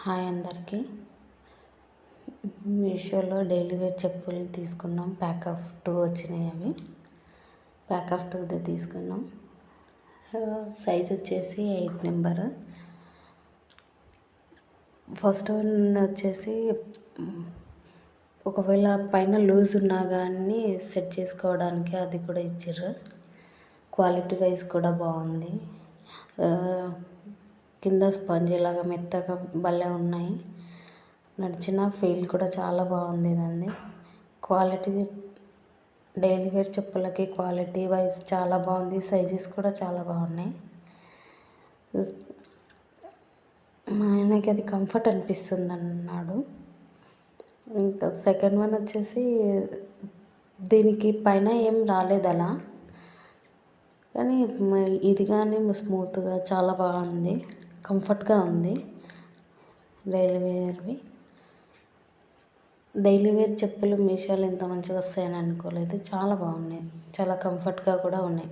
Hi అందరికీ. మీషోలో daily wear చెప్పులు తీసుకున్నాం. ప్యాక్ ఆఫ్ 2 వచ్చినాయి. అవి ప్యాక్ ఆఫ్ 2 తీసుకున్నాం. సైజ్ వచ్చేసి 8 నెంబర్. ఫస్ట్ వన్ వచ్చేసి ఒకవేళ పైన లూజ్ ఉన్నా కానీ సెట్ చేసుకోవడానికి అది కూడా ఇచ్చారు. క్వాలిటీ వైజ్ కూడా బాగుంది. కింద స్పాంజీ లాగా మెత్తగా భలే ఉన్నాయి. నడిచిన ఫీల్ కూడా చాలా బాగుంది. దాన్ని క్వాలిటీ డైలీ వేర్ చెప్పులకి క్వాలిటీ వైజ్ చాలా బాగుంది. సైజెస్ కూడా చాలా బాగున్నాయి. మా ఆయనకి అది కంఫర్ట్ అనిపిస్తుంది అన్నాడు. ఇంకా సెకండ్ వన్ వచ్చేసి దీనికి పైన ఏం రాలేదు అలా, కానీ ఇది కానీ స్మూత్గా చాలా బాగుంది. కంఫర్ట్గా ఉంది. డైలీ వేర్ చెప్పులు మీషోలో ఇంత మంచిగా వస్తాయని అనుకోలేదు. చాలా బాగున్నాయి. చాలా కంఫర్ట్గా కూడా ఉన్నాయి.